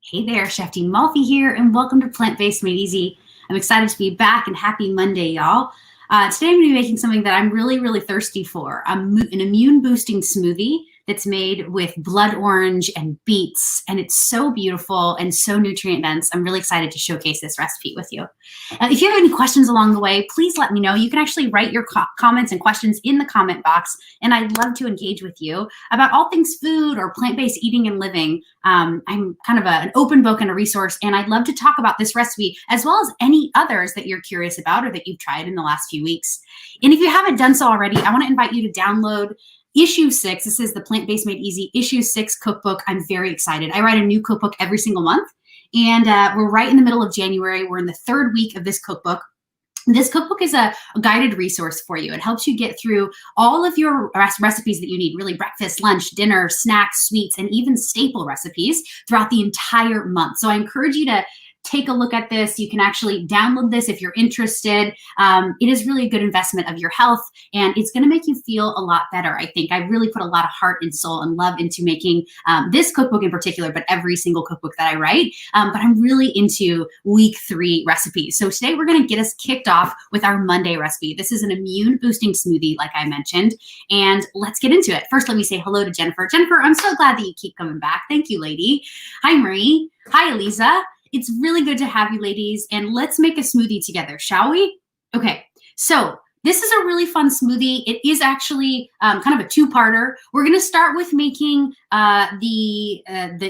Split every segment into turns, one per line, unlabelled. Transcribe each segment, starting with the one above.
Hey there, Chef D Malfi here, and welcome to Plant-Based Made Easy. I'm excited to be back, and happy Monday, y'all. Today I'm going to be making something that I'm really thirsty for, an immune boosting smoothie that's made with blood orange and beets, and it's so beautiful and so nutrient dense. I'm really excited to showcase this recipe with you. If you have any questions along the way, please let me know. You can actually write your comments and questions in the comment box, and I'd love to engage with you about all things food or plant-based eating and living. I'm kind of an open book and a resource, and I'd love to talk about this recipe as well as any others that you're curious about or that you've tried in the last few weeks. And if you haven't done so already, I want to invite you to download Issue 6. This is the Plant-Based Made Easy Issue 6 cookbook. I'm very excited. I write a new cookbook every single month, and we're right in the middle of January. We're in the third week of this cookbook. This cookbook is a guided resource for you. It helps you get through all of your recipes that you need, really breakfast, lunch, dinner, snacks, sweets, and even staple recipes throughout the entire month. So I encourage you to take a look at this. You can actually download this if you're interested. It is really a good investment of your health, and it's going to make you feel a lot better. I think I really put a lot of heart and soul and love into making this cookbook in particular, but every single cookbook that I write. But I'm really into week 3 recipes. So today we're going to get us kicked off with our Monday recipe. This is an immune boosting smoothie, like I mentioned, and let's get into it. First, let me say hello to Jennifer. Jennifer, I'm so glad that you keep coming back. Thank you, lady. Hi, Marie. Hi, Eliza. It's really good to have you, ladies, and let's make a smoothie together, shall we? Okay, so this is a really fun smoothie. It is actually kind of a two-parter. We're gonna start with making the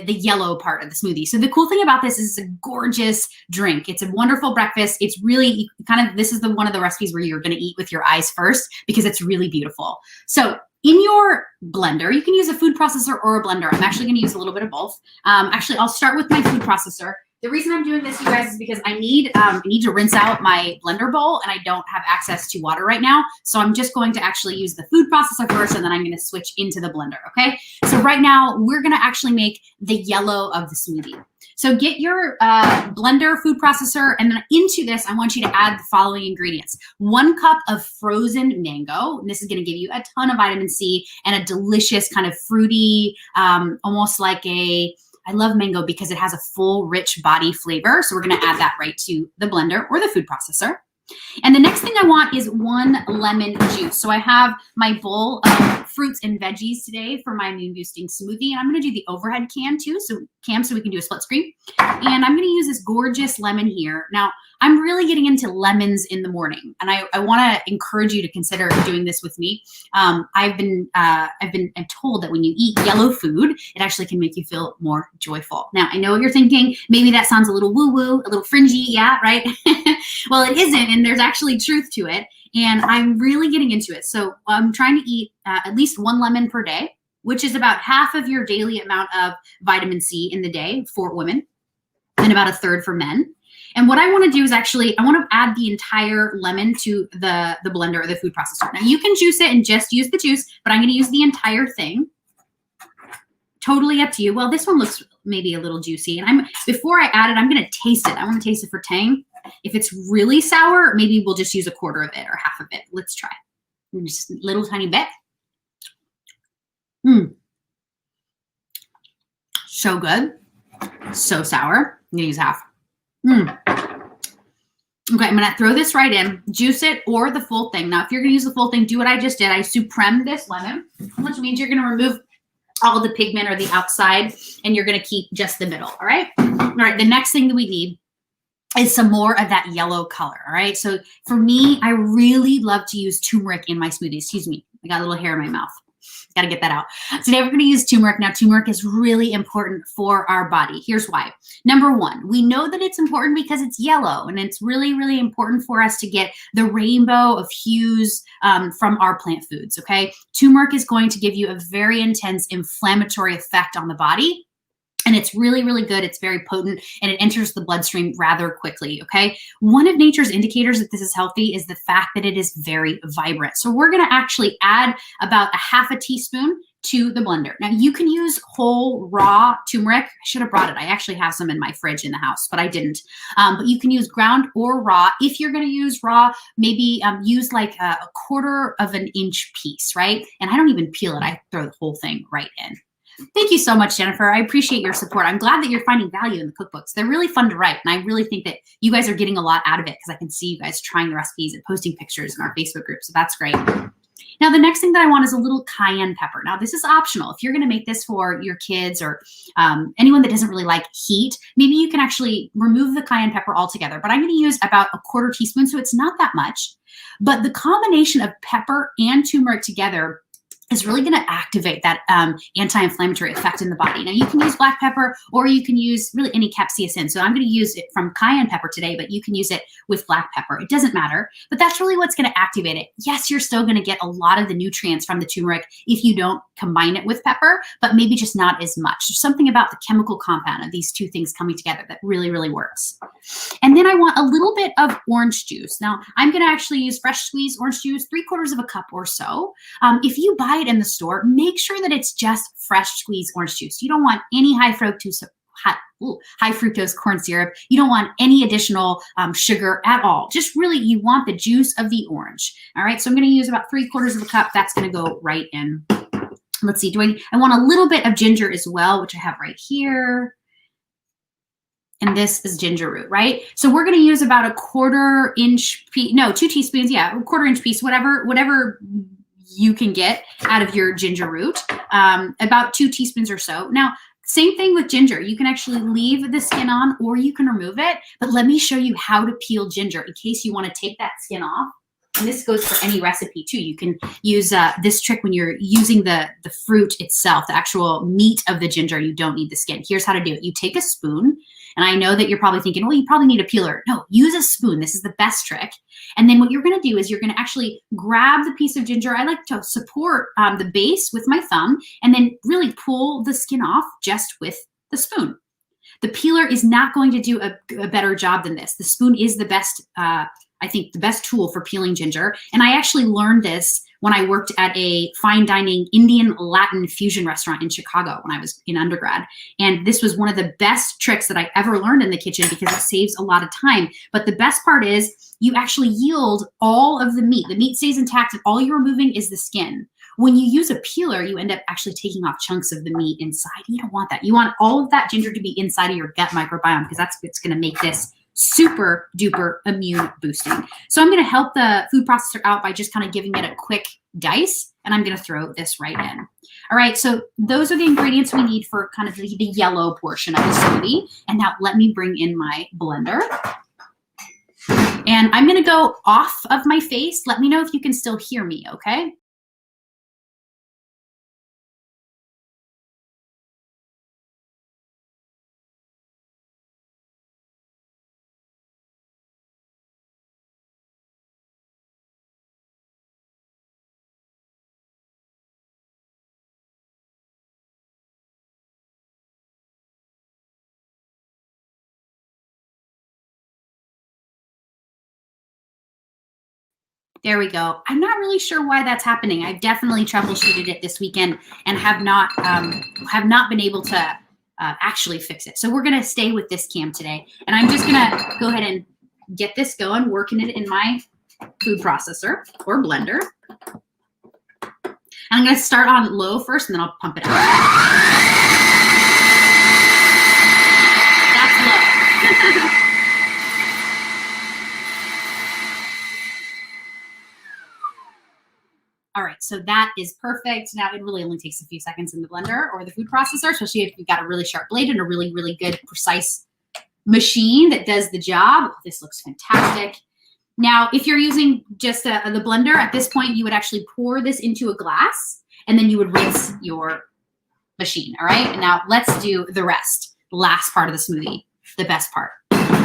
yellow part of the smoothie. So the cool thing about this is it's a gorgeous drink. It's a wonderful breakfast. It's really kind of, this is one of the recipes where you're gonna eat with your eyes first because it's really beautiful. So in your blender, you can use a food processor or a blender. I'm actually gonna use a little bit of both. Actually, I'll start with my food processor. The reason I'm doing this, you guys, is because I need to rinse out my blender bowl, and I don't have access to water right now. So I'm just going to actually use the food processor first, and then I'm going to switch into the blender, okay? So right now, we're going to actually make the yellow of the smoothie. So get your blender, food processor, and then into this, I want you to add the following ingredients. 1 cup of frozen mango. And this is going to give you a ton of vitamin C and a delicious kind of fruity, almost like I love mango because it has a full, rich body flavor. So we're going to add that right to the blender or the food processor. And the next thing I want is 1 lemon juice. So I have my bowl of fruits and veggies today for my immune boosting smoothie. And I'm going to do the overhead cam too, so we can do a split screen. And I'm going to use this gorgeous lemon here. Now, I'm really getting into lemons in the morning, and I want to encourage you to consider doing this with me. I've been told that when you eat yellow food, it actually can make you feel more joyful. Now, I know what you're thinking. Maybe that sounds a little woo-woo, a little fringy, yeah, right? Well, it isn't, and there's actually truth to it, and I'm really getting into it. So I'm trying to eat at least 1 lemon per day, which is about half of your daily amount of vitamin C in the day for women, and about 1/3 for men. And what I want to do is actually, I want to add the entire lemon to the blender or the food processor. Now, you can juice it and just use the juice, but I'm going to use the entire thing. Totally up to you. Well, this one looks maybe a little juicy. And before I add it, I'm going to taste it. I want to taste it for tang. If it's really sour, maybe we'll just use 1/4 of it or half of it. Let's try. Just a little tiny bit. So good. So sour. I'm going to use half. Okay, I'm gonna throw this right in, juice it or the full thing. Now, if you're gonna use the full thing, do what I just did. I supreme this lemon, which means you're gonna remove all the pigment or the outside, and you're gonna keep just the middle, all right? All right, the next thing that we need is some more of that yellow color, all right? So for me, I really love to use turmeric in my smoothies. Excuse me, I got a little hair in my mouth. Got to get that out. Today we're going to use turmeric. Now, turmeric is really important for our body. Here's why. Number 1, we know that it's important because it's yellow, and it's really important for us to get the rainbow of hues from our plant foods, okay? Turmeric is going to give you a very intense inflammatory effect on the body. And it's really good. It's very potent, and it enters the bloodstream rather quickly, okay? One of nature's indicators that this is healthy is the fact that it is very vibrant. So we're gonna actually add about 1/2 teaspoon to the blender. Now, you can use whole raw turmeric. I should have brought it. I actually have some in my fridge in the house, but I didn't. But you can use ground or raw. If you're gonna use raw, maybe use like a 1/4 of an inch piece, right? And I don't even peel it. I throw the whole thing right in. Thank you so much, Jennifer. I appreciate your support. I'm glad that you're finding value in the cookbooks. They're really fun to write, and I really think that you guys are getting a lot out of it because I can see you guys trying the recipes and posting pictures in our Facebook group, so that's great. Now, the next thing that I want is a little cayenne pepper. Now, this is optional. If you're going to make this for your kids or anyone that doesn't really like heat, maybe you can actually remove the cayenne pepper altogether. But I'm going to use about a quarter teaspoon, so it's not that much. But the combination of pepper and turmeric together is really going to activate that anti-inflammatory effect in the body. Now, you can use black pepper or you can use really any capsaicin. So I'm going to use it from cayenne pepper today, but you can use it with black pepper. It doesn't matter, but that's really what's going to activate it. Yes, you're still going to get a lot of the nutrients from the turmeric if you don't combine it with pepper, but maybe just not as much. There's something about the chemical compound of these two things coming together that really, really works. And then I want a little bit of orange juice. Now, I'm going to actually use fresh squeezed orange juice, 3/4 of a cup or so. If you buy it in the store, make sure that it's just fresh squeezed orange juice. You don't want any high fructose corn syrup. You don't want any additional sugar at all. Just really, you want the juice of the orange. All right, so I'm going to use about 3/4 of a cup. That's going to go right in. Let's see, I want a little bit of ginger as well, which I have right here. And this is ginger root, right? So we're going to use about a 1/4 inch piece, no, 2 teaspoons, yeah, a 1/4 inch piece, whatever you can get out of your ginger root, about 2 teaspoons or so. Now, same thing with ginger. You can actually leave the skin on or you can remove it, but let me show you how to peel ginger in case you want to take that skin off. And this goes for any recipe too. You can use this trick when you're using the fruit itself, the actual meat of the ginger. You don't need the skin. Here's how to do it. You take a spoon, and I know that you're probably thinking, well, you probably need a peeler. No, use a spoon. This is the best trick. And then what you're going to do is you're going to actually grab the piece of ginger. I like to support the base with my thumb and then really pull the skin off just with the spoon. The peeler is not going to do a better job than this. The spoon is the best, I think, the best tool for peeling ginger. And I actually learned this when I worked at a fine dining Indian Latin fusion restaurant in Chicago when I was in undergrad. And this was one of the best tricks that I ever learned in the kitchen because it saves a lot of time. But the best part is you actually yield all of the meat. The meat stays intact and all you're removing is the skin. When you use a peeler, you end up actually taking off chunks of the meat inside. You don't want that. You want all of that ginger to be inside of your gut microbiome because that's what's going to make this super duper immune boosting. So I'm going to help the food processor out by just kind of giving it a quick dice, and I'm going to throw this right in. All right, so those are the ingredients we need for kind of the yellow portion of the smoothie. And now let me bring in my blender. And I'm going to go off of my face. Let me know if you can still hear me, okay? There we go. I'm not really sure why that's happening. I've definitely troubleshooted it this weekend and have not been able to actually fix it. So we're going to stay with this cam today. And I'm just going to go ahead and get this going, working it in my food processor or blender. And I'm going to start on low first, and then I'll pump it out. That's low. All right, so that is perfect. Now it really only takes a few seconds in the blender or the food processor, especially if you've got a really sharp blade and a really, really good, precise machine that does the job. Oh, this looks fantastic. Now, if you're using just the blender, at this point, you would actually pour this into a glass, and then you would rinse your machine, all right? And now let's do the rest, the last part of the smoothie, the best part.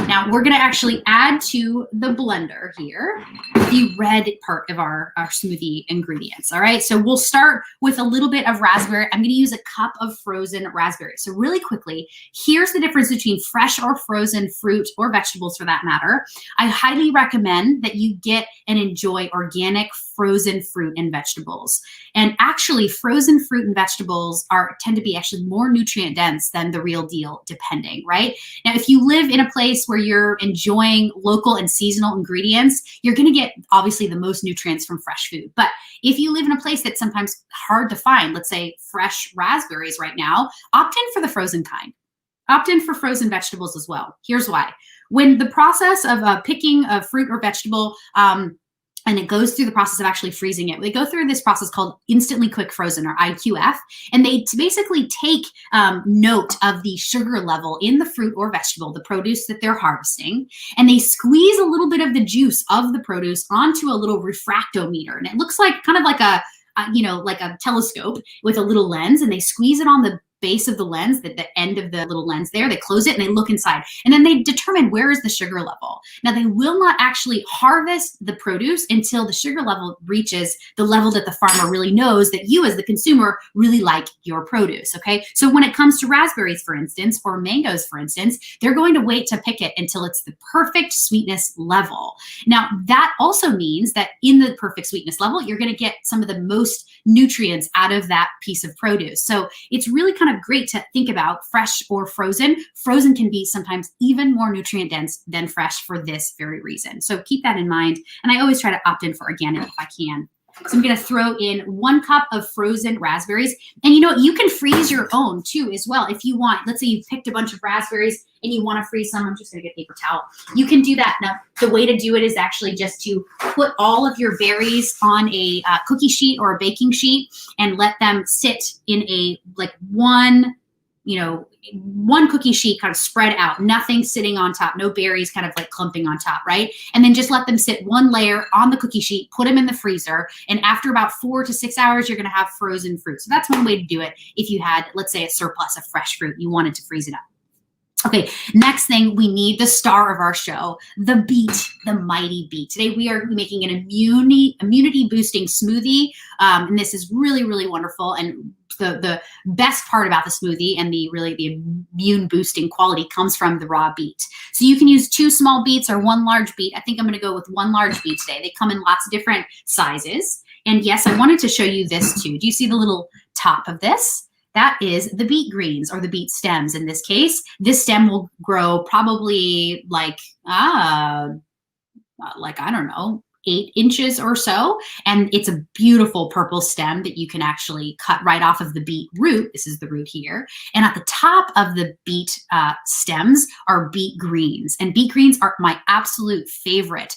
Now we're gonna actually add to the blender here the red part of our smoothie ingredients, all right? So we'll start with a little bit of raspberry. I'm gonna use a cup of frozen raspberries. So really quickly, here's the difference between fresh or frozen fruit or vegetables for that matter. I highly recommend that you get and enjoy organic frozen fruit and vegetables. And actually frozen fruit and vegetables tend to be actually more nutrient dense than the real deal, depending, right? Now, if you live in a place where where you're enjoying local and seasonal ingredients, you're going to get obviously the most nutrients from fresh food. But if you live in a place that's sometimes hard to find, let's say fresh raspberries right now, opt in for the frozen kind. Opt in for frozen vegetables as well. Here's why. When the process of picking a fruit or vegetable, and it goes through the process of actually freezing it. They go through this process called instantly quick frozen, or IQF, and they basically take note of the sugar level in the fruit or vegetable, the produce that they're harvesting, and they squeeze a little bit of the juice of the produce onto a little refractometer. And it looks like kind of like like a telescope with a little lens, and they squeeze it on the base of the lens, the end of the little lens there. They close it and they look inside, and then they determine where is the sugar level. Now, they will not actually harvest the produce until the sugar level reaches the level that the farmer really knows that you as the consumer really like your produce, okay? So when it comes to raspberries, for instance, or mangoes, for instance, they're going to wait to pick it until it's the perfect sweetness level. Now, that also means that in the perfect sweetness level, you're going to get some of the most nutrients out of that piece of produce. So it's really kind of great to think about fresh or frozen. Frozen can be sometimes even more nutrient dense than fresh for this very reason. So keep that in mind. And I always try to opt in for organic if I can. So I'm going to throw in 1 cup of frozen raspberries. And you can freeze your own too as well if you want. Let's say you've picked a bunch of raspberries and you want to freeze some. I'm just going to get a paper towel. You can do that. Now, the way to do it is actually just to put all of your berries on a cookie sheet or a baking sheet and let them sit in a one cookie sheet kind of spread out, nothing sitting on top, no berries kind of like clumping on top, right? And then just let them sit one layer on the cookie sheet, put them in the freezer. And after about 4 to 6 hours, you're going to have frozen fruit. So that's one way to do it. If you had, let's say, a surplus of fresh fruit, you wanted to freeze it up. Okay, next thing, we need the star of our show, the beet, the mighty beet. Today we are making an immunity boosting smoothie, and this is really, really wonderful. And the best part about the smoothie and the immune boosting quality comes from the raw beet. So you can use 2 small beets or 1 large beet. I think I'm going to go with 1 large beet today. They come in lots of different sizes. And yes, I wanted to show you this too. Do you see the little top of this? That is the beet greens, or the beet stems in this case. This stem will grow probably like I don't know, 8 inches or so. And it's a beautiful purple stem that you can actually cut right off of the beet root. This is the root here. And at the top of the beet stems are beet greens. And beet greens are my absolute favorite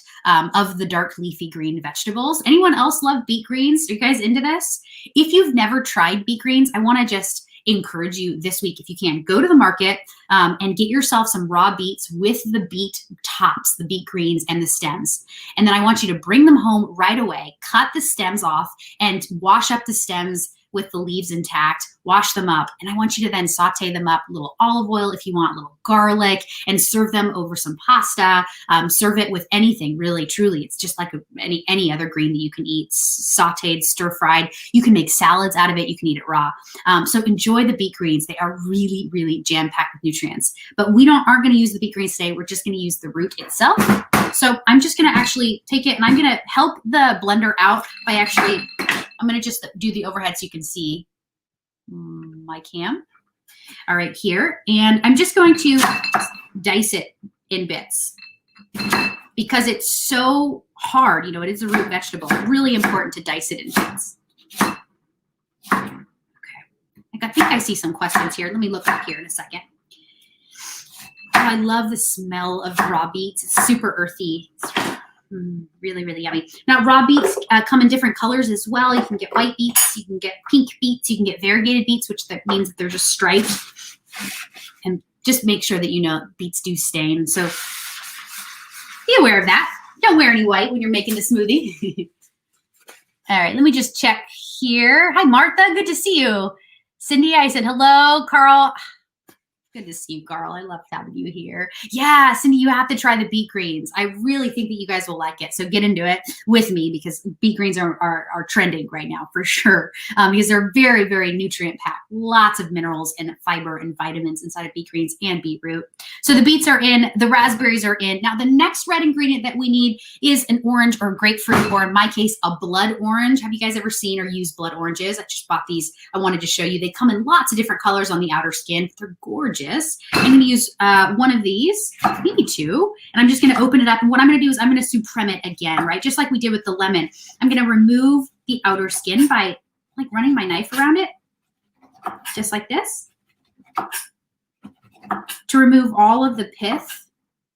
of the dark leafy green vegetables. Anyone else love beet greens? Are you guys into this? If you've never tried beet greens, I want to just encourage you this week, if you can, go to the market and get yourself some raw beets with the beet tops, the beet greens and the stems. And then I want you to bring them home right away, cut the stems off and wash up the stems with the leaves intact, wash them up. And I want you to then saute them up, a little olive oil if you want, a little garlic, and serve them over some pasta. Serve it with anything, really, truly. It's just like any other green that you can eat, sauteed, stir-fried. You can make salads out of it. You can eat it raw. So enjoy the beet greens. They are really, really jam-packed with nutrients. But we aren't going to use the beet greens today. We're just going to use the root itself. So I'm just going to actually take it, and I'm going to help the blender out by actually, I'm going to just do the overhead so you can see my cam. All right, here. And I'm just going to dice it in bits because it's so hard. It is a root vegetable. Really important to dice it in bits. Okay. I think I see some questions here. Let me look up here in a second. Oh, I love the smell of raw beets. It's super earthy. It's really, really yummy. Now, raw beets come in different colors as well. You can get white beets, you can get pink beets, you can get variegated beets, which that means that they're just striped. And just make sure that beets do stain. So be aware of that. Don't wear any white when you're making the smoothie. All right, let me just check here. Hi, Martha. Good to see you. Cindy, I said hello. Carl. Good to see you, Carl. I love having you here. Yeah, Cindy, you have to try the beet greens. I really think that you guys will like it. So get into it with me because beet greens are trending right now for sure because they're very, very nutrient packed. Lots of minerals and fiber and vitamins inside of beet greens and beetroot. So the beets are in, the raspberries are in. Now the next red ingredient that we need is an orange or grapefruit, or in my case, a blood orange. Have you guys ever seen or used blood oranges? I just bought these. I wanted to show you. They come in lots of different colors on the outer skin. They're gorgeous. I'm gonna use one of these, maybe two, and I'm just gonna open it up. And what I'm gonna do is I'm gonna supreme it again, right? Just like we did with the lemon. I'm gonna remove the outer skin by like running my knife around it, just like this, to remove all of the pith,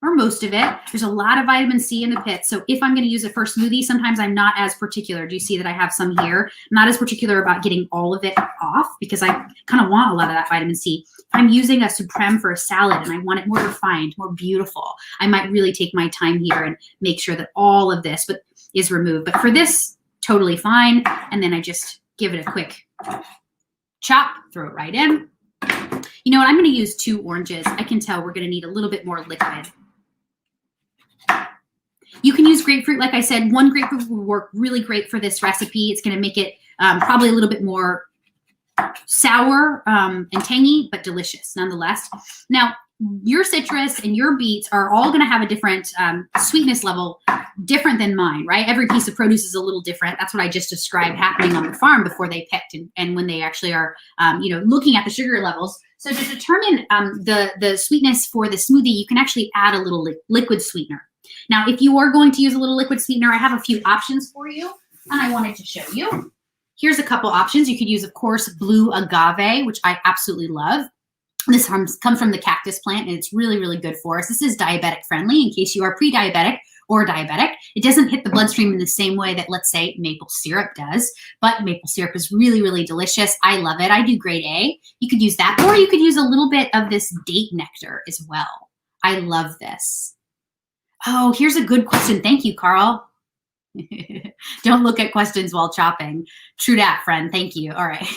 or most of it. There's a lot of vitamin C in the pith. So if I'm going to use it for a smoothie, sometimes I'm not as particular. Do you see that I have some here? I'm not as particular about getting all of it off because I kind of want a lot of that vitamin C. If I'm using a supreme for a salad and I want it more refined, more beautiful, I might really take my time here and make sure that all of this is removed. But for this, totally fine. And then I just give it a quick chop, throw it right in. You know what? I'm going to use 2 oranges. I can tell we're going to need a little bit more liquid. You can use grapefruit. Like I said, 1 grapefruit will work really great for this recipe. It's going to make it probably a little bit more sour and tangy, but delicious nonetheless. Now, your citrus and your beets are all going to have a different sweetness level, different than mine, right? Every piece of produce is a little different. That's what I just described happening on the farm before they picked and when they actually are, looking at the sugar levels. So to determine the sweetness for the smoothie, you can actually add a little liquid sweetener. Now, if you are going to use a little liquid sweetener, I have a few options for you, and I wanted to show you. Here's a couple options. You could use, of course, blue agave, which I absolutely love. This comes from the cactus plant, and it's really, really good for us. This is diabetic friendly in case you are pre-diabetic or diabetic. It doesn't hit the bloodstream in the same way that, let's say, maple syrup does, but maple syrup is really, really delicious. I love it. I do grade A. You could use that, or you could use a little bit of this date nectar as well. I love this. Oh, here's a good question. Thank you, Carl. Don't look at questions while chopping. True dat, friend. Thank you. All right.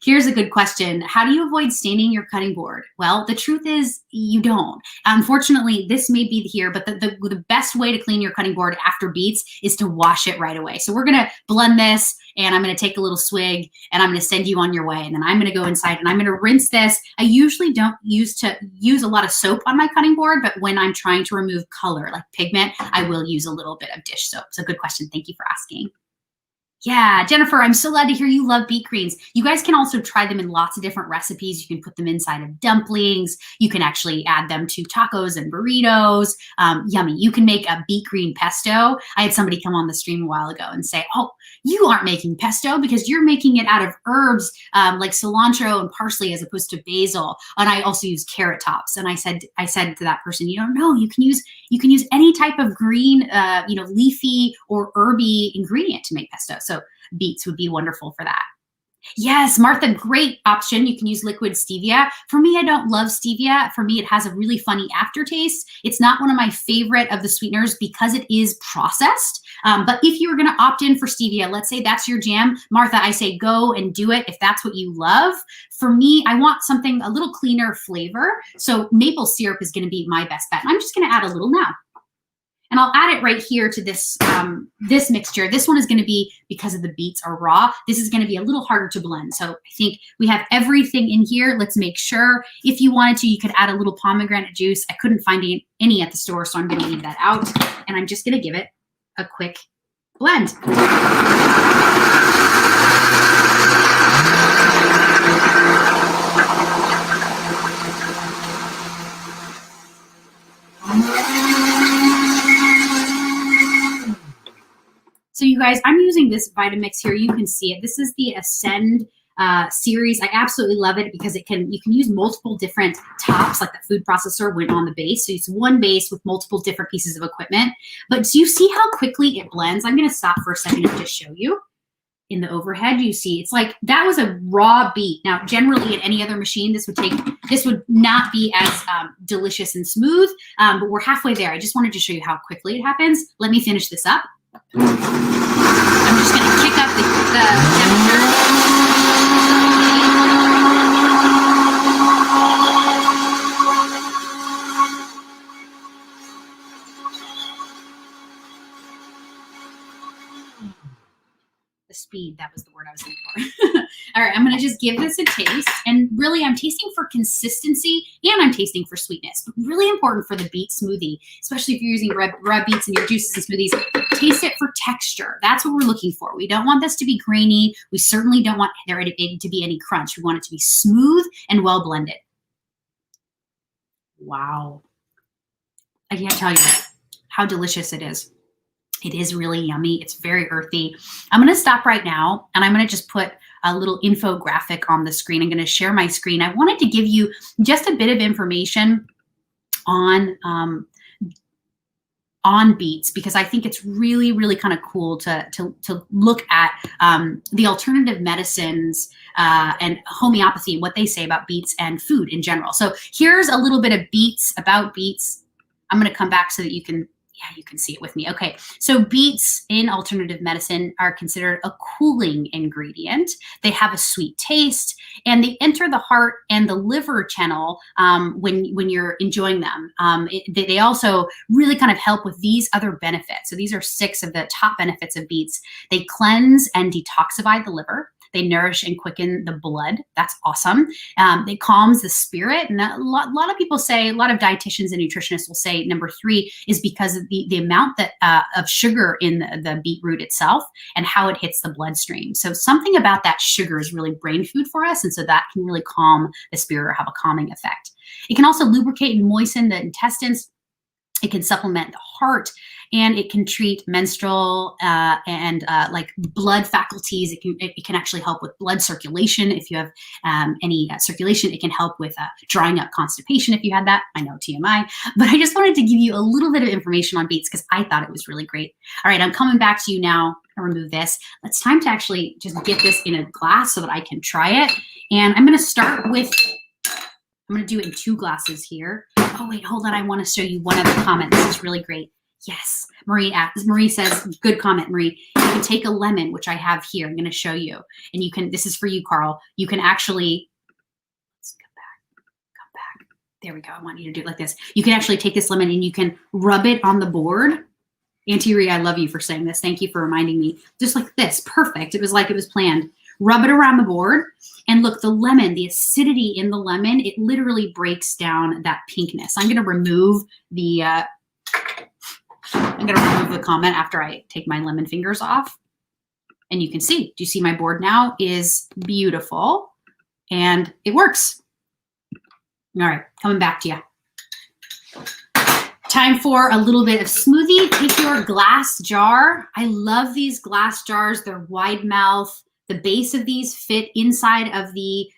Here's a good question. How do you avoid staining your cutting board? Well, the truth is you don't. Unfortunately, this may be here, but the best way to clean your cutting board after beets is to wash it right away. So we're going to blend this, and I'm going to take a little swig, and I'm going to send you on your way. And then I'm going to go inside, and I'm going to rinse this. I usually don't use a lot of soap on my cutting board, but when I'm trying to remove color, like pigment, I will use a little bit of dish soap. So good question. Thank you for asking. Yeah, Jennifer, I'm so glad to hear you love beet greens. You guys can also try them in lots of different recipes. You can put them inside of dumplings. You can actually add them to tacos and burritos. Yummy. You can make a beet green pesto. I had somebody come on the stream a while ago and say, oh, you aren't making pesto because you're making it out of herbs like cilantro and parsley as opposed to basil. And I also use carrot tops. And I said to that person, you don't know, you can use any type of green, leafy or herby ingredient to make pesto. So beets would be wonderful for that. Yes, Martha, great option. You can use liquid stevia. For me, I don't love stevia. For me, it has a really funny aftertaste. It's not one of my favorite of the sweeteners because it is processed. But if you were going to opt in for stevia, let's say that's your jam, Martha, I say go and do it if that's what you love. For me, I want something a little cleaner flavor. So maple syrup is going to be my best bet. And I'm just going to add a little now. And I'll add it right here to this, this mixture. This one is going to be, because of the beets are raw, this is going to be a little harder to blend. So I think we have everything in here. Let's make sure. If you wanted to, you could add a little pomegranate juice. I couldn't find any at the store, so I'm going to leave that out. And I'm just going to give it a quick blend. So you guys, I'm using this Vitamix here. You can see it. This is the Ascend series. I absolutely love it because you can use multiple different tops, like the food processor went on the base. So it's one base with multiple different pieces of equipment. But do you see how quickly it blends? I'm going to stop for a second and just show you. In the overhead, you see it's like that was a raw beet. Now, generally in any other machine, this would not be as delicious and smooth, but we're halfway there. I just wanted to show you how quickly it happens. Let me finish this up. I'm just going to kick up the temperature. The speed. That was the word I was looking for. All right, I'm going to just give this a taste. And really, I'm tasting for consistency and I'm tasting for sweetness. But really important for the beet smoothie, especially if you're using raw beets in your juices and smoothies, taste it for texture. That's what we're looking for. We don't want this to be grainy. We certainly don't want there to be any crunch. We want it to be smooth and well blended. Wow. I can't tell you how delicious it is. It is really yummy. It's very earthy. I'm going to stop right now and I'm going to just put a little infographic on the screen. I'm going to share my screen. I wanted to give you just a bit of information on beets because I think it's really, really kind of cool to look at the alternative medicines and homeopathy, what they say about beets and food in general. So here's a little bit of about beets. I'm going to come back so that you can see it with me. Okay, so beets in alternative medicine are considered a cooling ingredient. They have a sweet taste, and they enter the heart and the liver channel when you're enjoying them. They also really kind of help with these other benefits. So these are 6 of the top benefits of beets. They cleanse and detoxify the liver. They nourish and quicken the blood. That's awesome. They calms the spirit. And a lot of people say, a lot of dietitians and nutritionists will say number 3 is because of the amount that of sugar in the beetroot itself and how it hits the bloodstream. So something about that sugar is really brain food for us. And so that can really calm the spirit or have a calming effect. It can also lubricate and moisten the intestines. It can supplement the heart, and it can treat menstrual and like blood faculties. It can actually help with blood circulation. If you have any circulation, it can help with drying up constipation if you had that. I know, TMI, but I just wanted to give you a little bit of information on beets because I thought it was really great. All right, I'm coming back to you now. I'll remove this. It's time to actually just get this in a glass so that I can try it. And I'm going to start with, I'm going to do it in 2 glasses here. Oh, wait, hold on. I want to show you one other comment. This is really great. Yes, Marie says, good comment, Marie. You can take a lemon, which I have here. I'm going to show you. And you can, this is for you, Carl. You can actually, let's come back. There we go. I want you to do it like this. You can actually take this lemon and you can rub it on the board. Auntie Rhea, I love you for saying this. Thank you for reminding me. Just like this. Perfect. It was like it was planned. Rub it around the board. And look, the lemon, the acidity in the lemon, it literally breaks down that pinkness. I'm going to remove the comment after I take my lemon fingers off. And you can see, do you see my board now is beautiful and it works. All right, coming back to you. Time for a little bit of smoothie. Take your glass jar. I love these glass jars. They're wide mouth. The base of these fit inside of the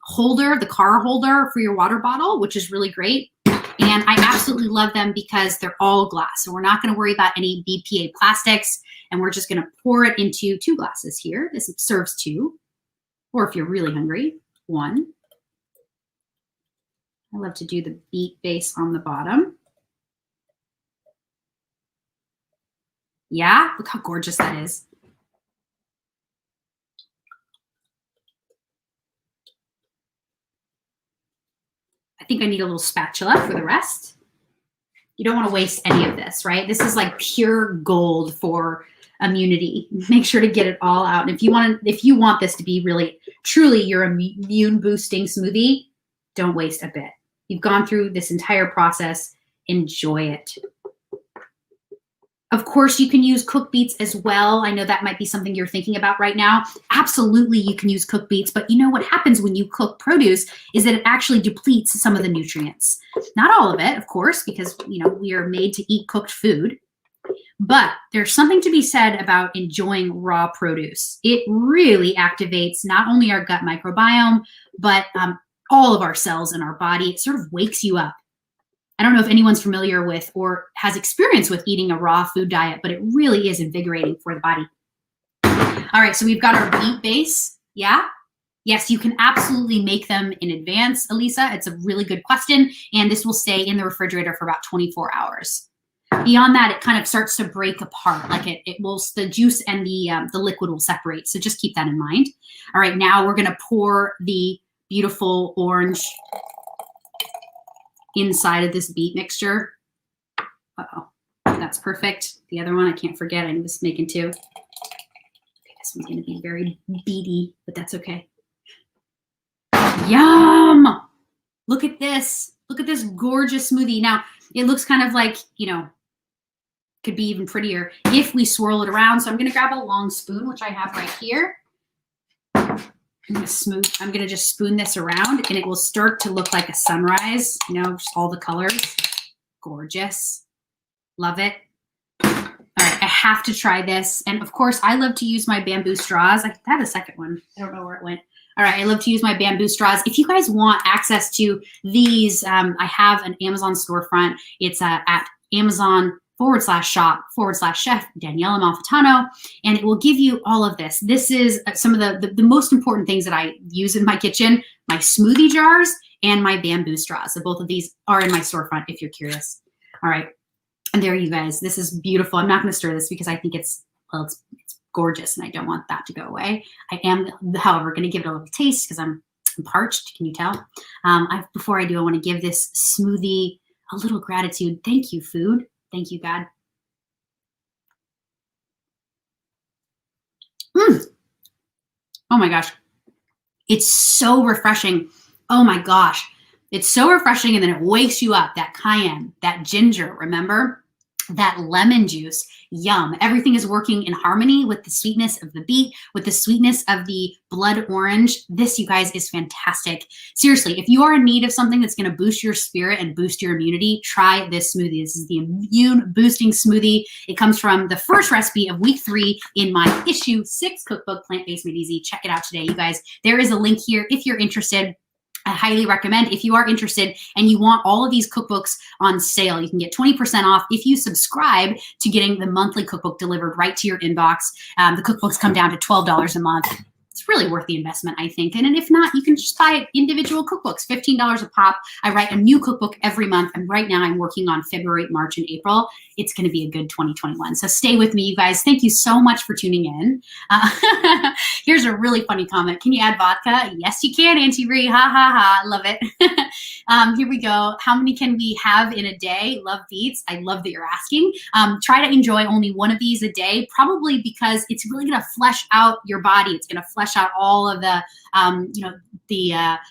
holder, the car holder for your water bottle, which is really great. And I absolutely love them because they're all glass. So we're not going to worry about any BPA plastics. And we're just going to pour it into 2 glasses here. This serves 2. Or if you're really hungry, 1. I love to do the beet base on the bottom. Yeah, look how gorgeous that is. I think I need a little spatula for the rest. You don't want to waste any of this, right? This is like pure gold for immunity. Make sure to get it all out. And if you want this to be really, truly your immune boosting smoothie, don't waste a bit. You've gone through this entire process. Enjoy it. Of course, you can use cooked beets as well. I know that might be something you're thinking about right now. Absolutely, you can use cooked beets, but you know what happens when you cook produce is that it actually depletes some of the nutrients. Not all of it, of course, because we are made to eat cooked food. But there's something to be said about enjoying raw produce. It really activates not only our gut microbiome, but all of our cells in our body. It sort of wakes you up. I don't know if anyone's familiar with or has experience with eating a raw food diet, but it really is invigorating for the body. All right, so we've got our beet base. Yeah? Yes, you can absolutely make them in advance, Elisa. It's a really good question, and this will stay in the refrigerator for about 24 hours. Beyond that, it kind of starts to break apart. Like the juice and the liquid will separate. So just keep that in mind. All right, now we're gonna pour the beautiful orange inside of this beet mixture. Uh-oh, that's perfect. The other one, I can't forget, I'm just making 2. Okay, this This one's going to be very beety, but that's okay. Yum! Look at this. Look at this gorgeous smoothie. Now, it looks kind of like, you know, could be even prettier if we swirl it around. So I'm going to grab a long spoon, which I have right here. I'm going to just spoon this around, and it will start to look like a sunrise, you know, just all the colors. Gorgeous. Love it. All right, I have to try this. And of course, I love to use my bamboo straws. I had a second one. I don't know where it went. All right, I love to use my bamboo straws. If you guys want access to these, I have an Amazon storefront. It's at Amazon.com/shop/chef Daniela Malfitano, and it will give you all of this. This is some of the most important things that I use in my kitchen, my smoothie jars and my bamboo straws. So both of these are in my storefront if you're curious. All right, and there you guys, this is beautiful. I'm not going to stir this because I think it's gorgeous and I don't want that to go away. I am, however, going to give it a little taste because I'm parched. Can you tell? Before I do, I want to give this smoothie a little gratitude. Thank you, food. Thank you, God. Oh my gosh. It's so refreshing. Oh my gosh. It's so refreshing, and then it wakes you up. That cayenne, that ginger, remember? That lemon juice, yum. Everything is working in harmony with the sweetness of the beet, with the sweetness of the blood orange. This, you guys, is fantastic. Seriously, if you are in need of something that's going to boost your spirit and boost your immunity, try this smoothie. This is the Immune Boosting Smoothie. It comes from the first recipe of week 3 in my issue 6 cookbook, Plant-Based Made Easy. Check it out today, you guys. There is a link here if you're interested. I highly recommend. If you are interested and you want all of these cookbooks on sale, you can get 20% off if you subscribe to getting the monthly cookbook delivered right to your inbox. The cookbooks come down to $12 a month. It's really worth the investment, I think. And if not, you can just buy individual cookbooks, $15 a pop. I write a new cookbook every month. And right now I'm working on February, March, and April. It's going to be a good 2021. So stay with me, you guys. Thank you so much for tuning in. Here's a really funny comment. Can you add vodka? Yes, you can, Auntie Ree. Ha, ha, ha. Love it. Here we go. How many can we have in a day? Love beets. I love that you're asking. Try to enjoy only one of these a day, probably because it's really going to flesh out your body. It's going to flesh out all of the,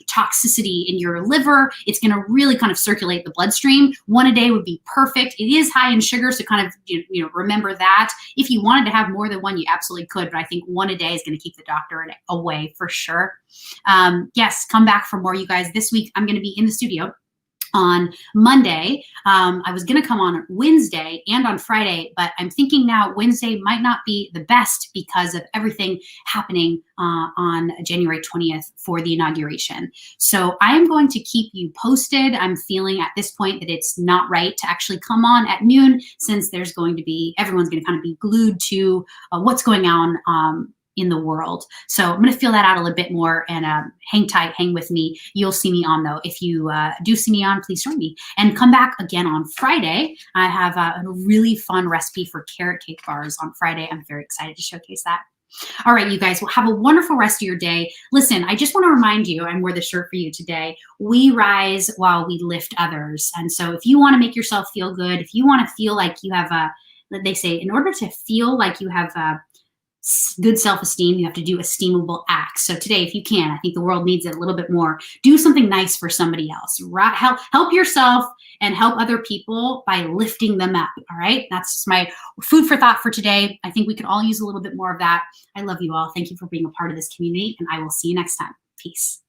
toxicity in your liver. It's going to really kind of circulate the bloodstream. One a day would be perfect. It is high in sugar, so kind of remember that. If you wanted to have more than one, you absolutely could, but I think one a day is going to keep the doctor away for sure. Yes, come back for more, you guys. This week I'm going to be in the studio on Monday. I was going to come on Wednesday and on Friday, but I'm thinking now Wednesday might not be the best because of everything happening on January 20th for the inauguration. So I'm going to keep you posted. I'm feeling at this point that it's not right to actually come on at noon, since there's going to be, everyone's going to kind of be glued to what's going on in the world. So I'm going to feel that out a little bit more, and hang tight, hang with me. You'll see me on though. If you do see me on, please join me and come back again on Friday. I have a really fun recipe for carrot cake bars on Friday. I'm very excited to showcase that. All right, you guys, well, have a wonderful rest of your day. Listen, I just want to remind you, I wore this shirt for you today. We rise while we lift others. And so if you want to make yourself feel good, if you want to feel like you have they say, in order to feel like you have good self-esteem, you have to do esteemable acts. So today, if you can, I think the world needs it a little bit more. Do something nice for somebody else. Right? Help yourself and help other people by lifting them up. All right. That's my food for thought for today. I think we could all use a little bit more of that. I love you all. Thank you for being a part of this community, and I will see you next time. Peace.